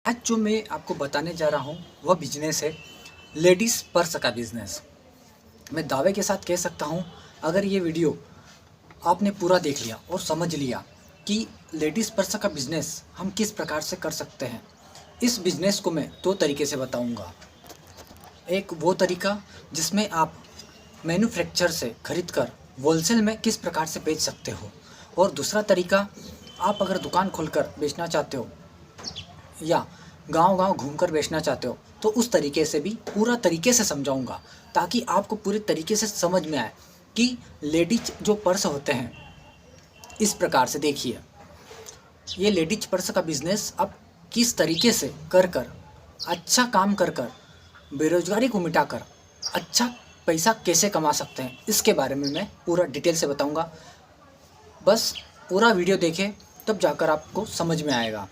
आज जो मैं आपको बताने जा रहा हूँ वह बिजनेस है लेडीज़ पर्स का बिजनेस। मैं दावे के साथ कह सकता हूँ, अगर ये वीडियो आपने पूरा देख लिया और समझ लिया कि लेडीज़ पर्स का बिजनेस हम किस प्रकार से कर सकते हैं, इस बिजनेस को मैं दो तरीके से बताऊँगा। एक वो तरीका जिसमें आप मैन्युफैक्चर से खरीद कर होलसेल में किस प्रकार से बेच सकते हो, और दूसरा तरीका आप अगर दुकान खोलकर बेचना चाहते हो या गांव-गांव घूमकर बेचना चाहते हो तो उस तरीके से भी पूरा तरीके से समझाऊंगा, ताकि आपको पूरे तरीके से समझ में आए कि लेडीज जो पर्स होते हैं इस प्रकार से देखिए, ये लेडीज पर्स का बिजनेस आप किस तरीके से कर कर अच्छा काम कर कर बेरोजगारी को मिटाकर अच्छा पैसा कैसे कमा सकते हैं, इसके बारे में मैं पूरा डिटेल से बताऊंगा। बस पूरा वीडियो देखें तब जाकर आपको समझ में आएगा।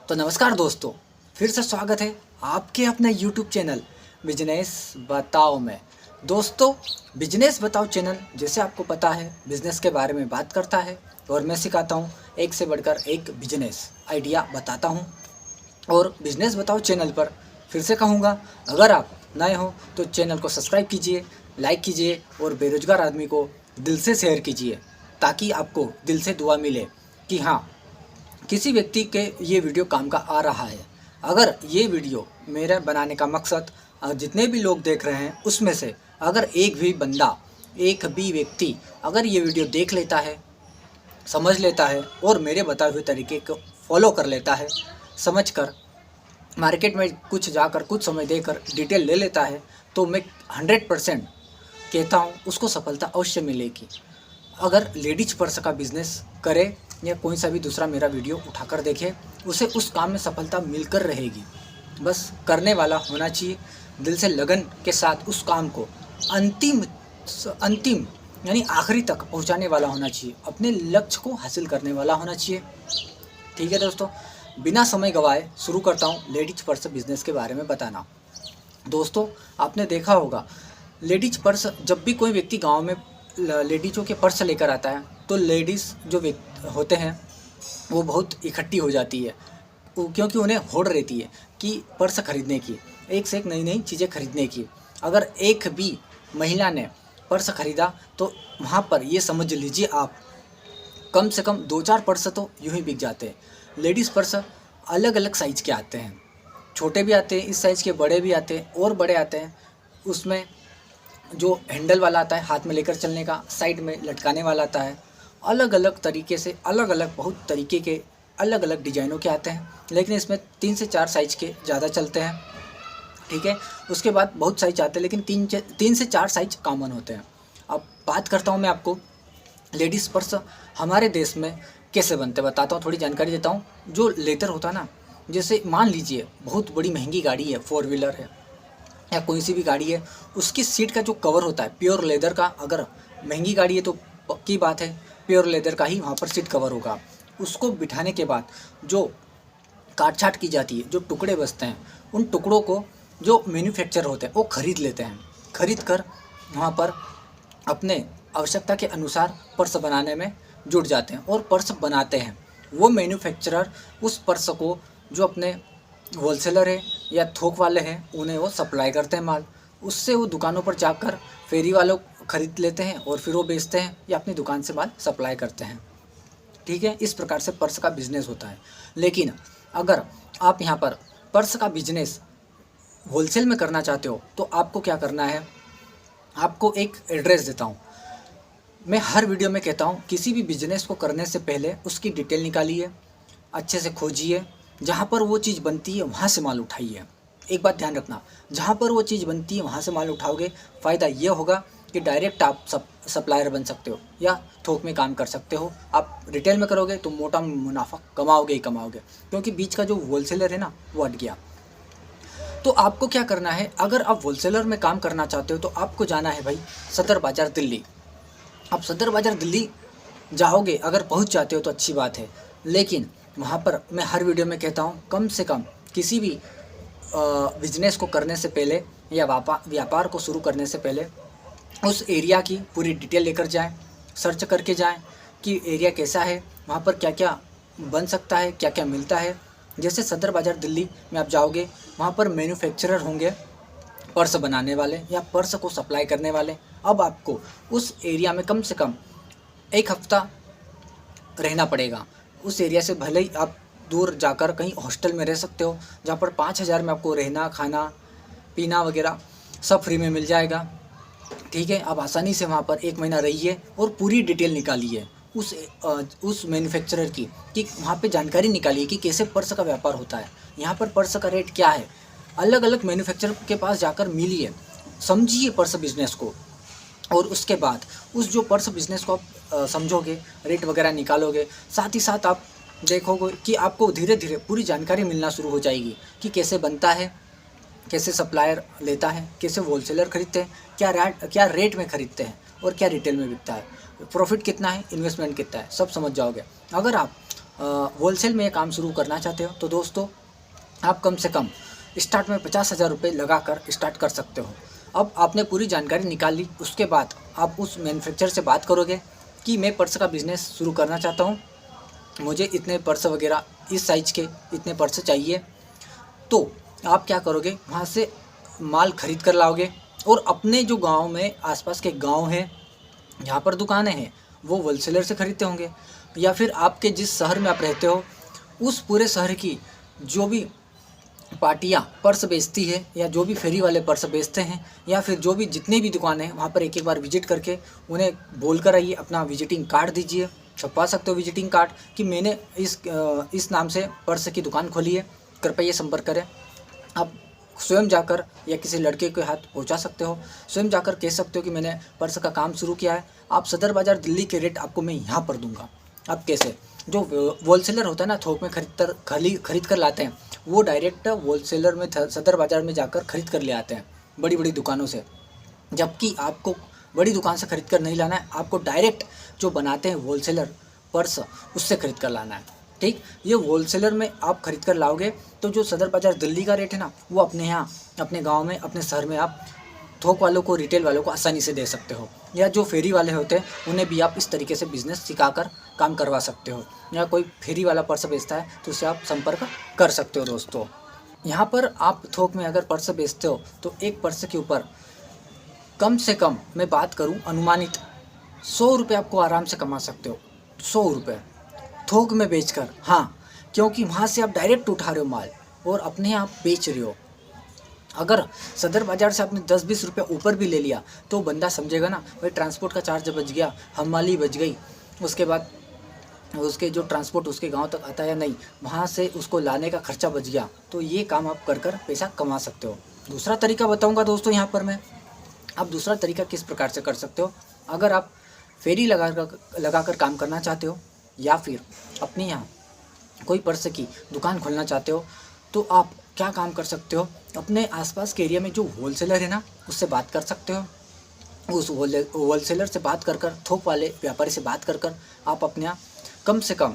तो नमस्कार दोस्तों, फिर से स्वागत है आपके अपने YouTube चैनल बिजनेस बताओ में। दोस्तों, बिजनेस बताओ चैनल जैसे आपको पता है बिजनेस के बारे में बात करता है और मैं सिखाता हूँ, एक से बढ़कर एक बिजनेस आइडिया बताता हूँ। और बिजनेस बताओ चैनल पर फिर से कहूँगा, अगर आप नए हो तो चैनल को सब्सक्राइब कीजिए, लाइक कीजिए और बेरोजगार आदमी को दिल से शेयर कीजिए, ताकि आपको दिल से दुआ मिले कि हाँ, किसी व्यक्ति के ये वीडियो काम का आ रहा है। अगर ये वीडियो मेरे बनाने का मकसद जितने भी लोग देख रहे हैं उसमें से अगर एक भी बंदा, एक भी व्यक्ति अगर ये वीडियो देख लेता है, समझ लेता है और मेरे बताए हुए तरीके को फॉलो कर लेता है, समझ कर मार्केट में कुछ जाकर कुछ समय देकर डिटेल ले लेता है, तो मैं 100% कहता हूँ उसको सफलता अवश्य मिलेगी। अगर लेडीज पर्स का बिजनेस करे या कोई सा भी दूसरा मेरा वीडियो उठाकर देखे, उसे उस काम में सफलता मिलकर रहेगी। बस करने वाला होना चाहिए, दिल से लगन के साथ उस काम को अंतिम यानी आखिरी तक पहुंचाने वाला होना चाहिए, अपने लक्ष्य को हासिल करने वाला होना चाहिए। ठीक है दोस्तों, बिना समय गवाए शुरू करता हूँ लेडीज पर्स बिजनेस के बारे में बताना। दोस्तों, आपने देखा होगा लेडीज पर्स, जब भी कोई व्यक्ति गाँव में लेडीज़ों के पर्स लेकर आता है तो लेडीज़ जो होते हैं वो बहुत इकट्ठी हो जाती है, क्योंकि उन्हें होड़ रहती है कि पर्स खरीदने की, एक से एक नई नई चीज़ें खरीदने की। अगर एक भी महिला ने पर्स खरीदा तो वहाँ पर ये समझ लीजिए आप, कम से कम 2-4 पर्स तो यूँ ही बिक जाते हैं। लेडीज़ पर्स अलग अलग साइज़ के आते हैं, छोटे भी आते हैं इस साइज़ के, बड़े भी आते हैं और बड़े आते हैं। उसमें जो हैंडल वाला आता है हाथ में लेकर चलने का, साइड में लटकाने वाला आता है, अलग अलग तरीके से अलग अलग बहुत तरीके के अलग अलग डिज़ाइनों के आते हैं, लेकिन इसमें 3 से 4 साइज़ के ज़्यादा चलते हैं। ठीक है, उसके बाद बहुत साइज आते हैं, लेकिन 3 से 4 साइज कॉमन होते हैं। अब बात करता हूँ मैं आपको लेडीज़ पर्स हमारे देश में कैसे बनते बताता हूँ, थोड़ी जानकारी देता हूँ। जो लेदर होता है ना, जैसे मान लीजिए बहुत बड़ी महंगी गाड़ी है, 4 व्हीलर है या कोई सी भी गाड़ी है, उसकी सीट का जो कवर होता है प्योर लेदर का, अगर महंगी गाड़ी है तो पक्की बात है प्योर लेदर का ही वहाँ पर सीट कवर होगा। उसको बिठाने के बाद जो काट छाट की जाती है, जो टुकड़े बचते हैं, उन टुकड़ों को जो मैन्युफैक्चर होते हैं वो ख़रीद लेते हैं। खरीद कर वहाँ पर अपने आवश्यकता के अनुसार पर्स बनाने में जुट जाते हैं और पर्स बनाते हैं। वो मैन्युफैक्चरर उस पर्स को जो अपने होलसेलर है या थोक वाले हैं उन्हें वो सप्लाई करते हैं माल, उससे वो दुकानों पर जाकर फेरी वालों खरीद लेते हैं और फिर वो बेचते हैं या अपनी दुकान से माल सप्लाई करते हैं। ठीक है, इस प्रकार से पर्स का बिजनेस होता है। लेकिन अगर आप यहाँ पर पर्स का बिजनेस होलसेल में करना चाहते हो तो आपको क्या करना है, आपको एक एड्रेस देता हूँ। मैं हर वीडियो में कहता हूँ किसी भी बिजनेस को करने से पहले उसकी डिटेल निकालिए, अच्छे से खोजिए, जहाँ पर वो चीज़ बनती है वहाँ से माल उठाइए। एक बात ध्यान रखना, जहाँ पर वो चीज़ बनती है वहाँ से माल उठाओगे, फ़ायदा ये होगा कि डायरेक्ट आप सप्लायर बन सकते हो या थोक में काम कर सकते हो। आप रिटेल में करोगे तो मोटा मुनाफा कमाओगे ही कमाओगे, क्योंकि बीच का जो होलसेलर है ना वो हट गया। तो आपको क्या करना है, अगर आप होलसेलर में काम करना चाहते हो तो आपको जाना है भाई सदर बाज़ार दिल्ली। आप सदर बाज़ार दिल्ली जाओगे, अगर पहुंच जाते हो तो अच्छी बात है, लेकिन वहां पर मैं हर वीडियो में कहता हूं कम से कम किसी भी बिजनेस को करने से पहले या व्यापार को शुरू करने से पहले उस एरिया की पूरी डिटेल लेकर जाएं, सर्च करके जाएं कि एरिया कैसा है, वहाँ पर क्या क्या बन सकता है, क्या क्या मिलता है, जैसे सदर बाज़ार दिल्ली में आप जाओगे, वहाँ पर मैन्युफैक्चरर होंगे पर्स बनाने वाले या पर्स को सप्लाई करने वाले। अब आपको उस एरिया में कम से कम 1 हफ़्ता रहना पड़ेगा। उस एरिया से भले ही आप दूर जाकर कहीं हॉस्टल में रह सकते हो, जहाँ पर 5,000 में आपको रहना, खाना, पीना वगैरह सब फ्री में मिल जाएगा। ठीक है, आप आसानी से वहाँ पर 1 महीना रहिए और पूरी डिटेल निकालिए उस मैन्युफैक्चरर की, कि वहाँ पे जानकारी निकालिए कि कैसे पर्स का व्यापार होता है, यहाँ पर पर्स का रेट क्या है। अलग अलग मैन्युफैक्चरर के पास जाकर मिलिए, समझिए पर्स बिज़नेस को, और उसके बाद उस जो पर्स बिज़नेस को आप समझोगे, रेट वगैरह निकालोगे, साथ ही साथ आप देखोगे कि आपको धीरे धीरे पूरी जानकारी मिलना शुरू हो जाएगी कि कैसे बनता है, कैसे सप्लायर लेता है, कैसे होलसेलर खरीदते हैं, क्या रेट में खरीदते हैं और क्या रिटेल में बिकता है, प्रॉफिट कितना है, इन्वेस्टमेंट कितना है, सब समझ जाओगे। अगर आप होलसेल में ये काम शुरू करना चाहते हो तो दोस्तों आप कम से कम स्टार्ट में 50,000 रुपये लगा कर स्टार्ट कर सकते हो। अब आपने पूरी जानकारी निकाल ली, उसके बाद आप उस मैन्युफैक्चरर से बात करोगे कि मैं पर्स का बिज़नेस शुरू करना चाहता हूँ, मुझे इतने पर्स वगैरह इस साइज़ के इतने पर्स चाहिए। तो आप क्या करोगे, वहाँ से माल खरीद कर लाओगे और अपने जो गांव में आसपास के गांव हैं जहाँ पर दुकानें हैं वो होलसेलर से खरीदते होंगे, या फिर आपके जिस शहर में आप रहते हो उस पूरे शहर की जो भी पार्टियाँ पर्स बेचती है या जो भी फेरी वाले पर्स बेचते हैं या फिर जो भी जितनी भी दुकानें हैं वहाँ पर एक बार विजिट करके उन्हें बोल कर आइए, अपना विजिटिंग कार्ड दीजिए, छपवा सकते हो विजिटिंग कार्ड कि मैंने इस नाम से पर्स की दुकान खोली है, कृपया संपर्क करें। आप स्वयं जाकर या किसी लड़के के हाथ पहुंचा सकते हो, स्वयं जाकर कह सकते हो कि मैंने पर्स का काम शुरू किया है, आप सदर बाज़ार दिल्ली के रेट आपको मैं यहाँ पर दूंगा। अब कैसे, जो होलसेलर होता है ना, थोक में खरीद कर लाते हैं, वो डायरेक्ट होलसेलर में सदर बाज़ार में जाकर खरीद कर ले आते हैं बड़ी बड़ी दुकानों से, जबकि आपको बड़ी दुकान से खरीद कर नहीं लाना है, आपको डायरेक्ट जो बनाते हैं होलसेलर पर्स उससे खरीद कर लाना है। ठीक, ये होलसेलर में आप खरीद कर लाओगे तो जो सदर बाज़ार दिल्ली का रेट है ना, वो अपने यहाँ अपने गांव में अपने शहर में आप थोक वालों को, रिटेल वालों को आसानी से दे सकते हो, या जो फेरी वाले होते हैं उन्हें भी आप इस तरीके से बिज़नेस सिखाकर काम करवा सकते हो, या कोई फेरी वाला पर्स बेचता है तो उससे आप संपर्क कर सकते हो। दोस्तों यहाँ पर आप थोक में अगर पर्स बेचते हो तो एक पर्स के ऊपर कम से कम मैं बात करूँ अनुमानित 100 रुपये आपको आराम से कमा सकते हो, 100 रुपये थोक में बेचकर। हाँ, क्योंकि वहाँ से आप डायरेक्ट उठा रहे हो माल और अपने आप बेच रहे हो। अगर सदर बाज़ार से आपने 10-20 रुपये ऊपर भी ले लिया तो बंदा समझेगा ना, भाई ट्रांसपोर्ट का चार्ज बच गया, हमाली बच गई, उसके बाद उसके जो ट्रांसपोर्ट उसके गांव तक आता है या नहीं, वहाँ से उसको लाने का खर्चा बच गया, तो ये काम आप कर पैसा कमा सकते हो। दूसरा तरीका बताऊँगा दोस्तों यहाँ पर मैं, आप दूसरा तरीका किस प्रकार से कर सकते हो। अगर आप फेरी लगा कर काम करना चाहते हो या फिर अपने यहाँ कोई पर्स की दुकान खोलना चाहते हो, तो आप क्या काम कर सकते हो, अपने आसपास के एरिया में जो होलसेलर है ना उससे बात कर सकते हो। उस होलसेलर से बात कर थोक वाले व्यापारी से बात कर आप अपने यहाँ कम से कम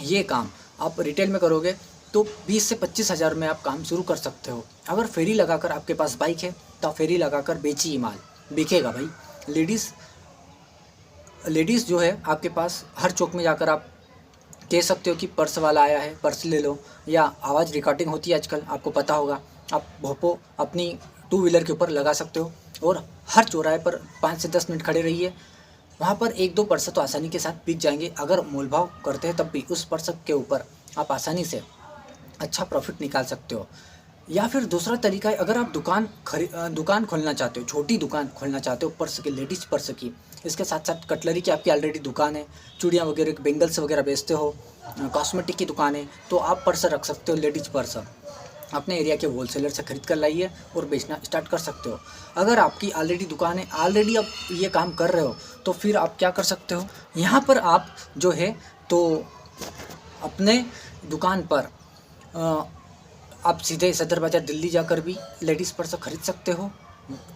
ये काम आप रिटेल में करोगे तो 20 से 25,000 में आप काम शुरू कर सकते हो। अगर फेरी लगाकर आपके पास बाइक है तो आप फेरी लगाकर बेचिए, माल बिकेगा भाई। लेडीज़ जो है आपके पास हर चौक में जाकर आप कह सकते हो कि पर्स वाला आया है, पर्स ले लो, या आवाज़ रिकॉर्डिंग होती है आजकल, आपको पता होगा, आप भोपो अपनी 2 व्हीलर के ऊपर लगा सकते हो और हर चौराहे पर 5 से 10 मिनट खड़े रहिए, वहाँ पर 1-2 पर्स तो आसानी के साथ बिक जाएंगे। अगर मोलभाव करते हैं तब भी उस पर्स के ऊपर आप आसानी से अच्छा प्रॉफिट निकाल सकते हो। या फिर दूसरा तरीका है, अगर आप दुकान खोलना चाहते हो, छोटी दुकान खोलना चाहते हो पर्स की, लेडीज़ पर्स की, इसके साथ साथ कटलरी की आपकी ऑलरेडी दुकान है, चूड़ियाँ वगैरह, बेंगल्स वगैरह बेचते हो, कॉस्मेटिक की दुकान है, तो आप पर्स रख सकते हो, लेडीज़ पर्स अपने एरिया के होलसेलर से खरीद कर लाइए और बेचना स्टार्ट कर सकते हो। अगर आपकी ऑलरेडी दुकान है, ऑलरेडी आप ये काम कर रहे हो, तो फिर आप क्या कर सकते हो, यहाँ पर आप जो है तो अपने दुकान पर आप सीधे सदर बाज़ार दिल्ली जाकर भी लेडीज़ पर्स खरीद सकते हो,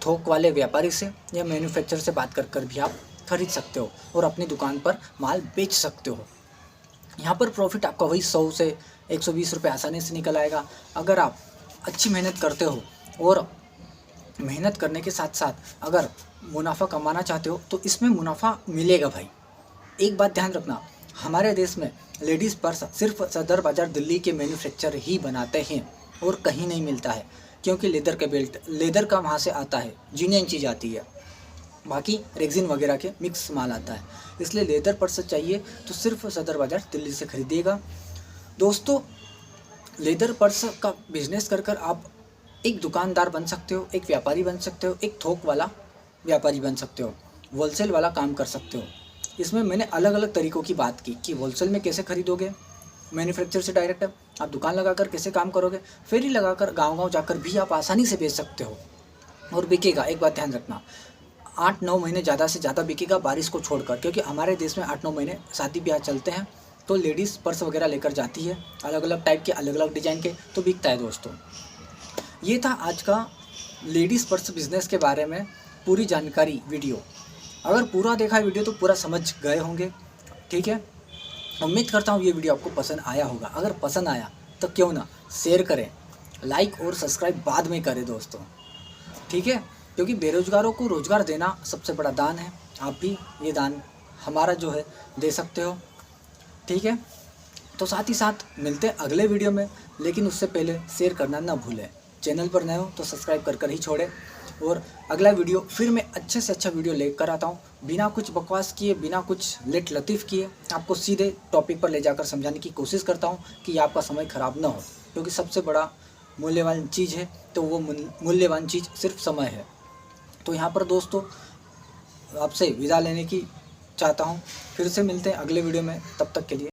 थोक वाले व्यापारी से या मैन्युफैक्चरर से बात कर भी आप खरीद सकते हो और अपनी दुकान पर माल बेच सकते हो। यहाँ पर प्रॉफिट आपका वही 100 से 120 रुपये आसानी से निकल आएगा। अगर आप अच्छी मेहनत करते हो और मेहनत करने के साथ साथ अगर मुनाफा कमाना चाहते हो तो इसमें मुनाफा मिलेगा भाई। एक बात ध्यान रखना, हमारे देश में लेडीज़ पर्स सिर्फ सदर बाज़ार दिल्ली के मैन्युफैक्चर ही बनाते हैं और कहीं नहीं मिलता है, क्योंकि लेदर के बेल्ट लेदर का वहाँ से आता है, जीनियन चीज़ आती है, बाकी रेक्सिन वगैरह के मिक्स माल आता है। इसलिए लेदर पर्स चाहिए तो सिर्फ सदर बाज़ार दिल्ली से खरीदिएगा। दोस्तों, लेदर पर्स का बिजनेस कर कर आप एक दुकानदार बन सकते हो, एक व्यापारी बन सकते हो, एक थोक वाला व्यापारी बन सकते हो, होलसेल वाला काम कर सकते हो। इसमें मैंने अलग अलग तरीक़ों की बात की कि होलसेल में कैसे खरीदोगे, मैन्युफैक्चर से डायरेक्ट आप दुकान लगाकर कैसे काम करोगे, फेरी लगाकर गांव-गांव जाकर भी आप आसानी से बेच सकते हो और बिकेगा। एक बात ध्यान रखना, 8-9 महीने ज़्यादा से ज़्यादा बिकेगा बारिश को छोड़कर, क्योंकि हमारे देश में 8-9 महीने शादी ब्याह चलते हैं, तो लेडीज़ पर्स वगैरह लेकर जाती है, अलग अलग टाइप के, अलग अलग डिज़ाइन के, तो बिकता है। दोस्तों, ये था आज का लेडीज़ पर्स बिज़नेस के बारे में पूरी जानकारी वीडियो। अगर पूरा देखा है वीडियो तो पूरा समझ गए होंगे, ठीक है। उम्मीद करता हूँ ये वीडियो आपको पसंद आया होगा। अगर पसंद आया तो क्यों ना शेयर करें, लाइक और सब्सक्राइब बाद में करें दोस्तों, ठीक है, क्योंकि बेरोज़गारों को रोज़गार देना सबसे बड़ा दान है। आप भी ये दान हमारा जो है दे सकते हो, ठीक है। तो साथ ही साथ मिलते हैं अगले वीडियो में, लेकिन उससे पहले शेयर करना ना भूलें। चैनल पर नए हो तो सब्सक्राइब कर ही छोड़ें। और अगला वीडियो फिर मैं अच्छे से अच्छा वीडियो लेकर आता हूँ, बिना कुछ बकवास किए, बिना कुछ लेट लतीफ़ किए, आपको सीधे टॉपिक पर ले जाकर समझाने की कोशिश करता हूँ कि आपका समय ख़राब ना हो, क्योंकि सबसे बड़ा मूल्यवान चीज़ है, तो वो मूल्यवान चीज़ सिर्फ समय है। तो यहाँ पर दोस्तों आपसे विदा लेने की चाहता हूँ। फिर से मिलते हैं अगले वीडियो में, तब तक के लिए।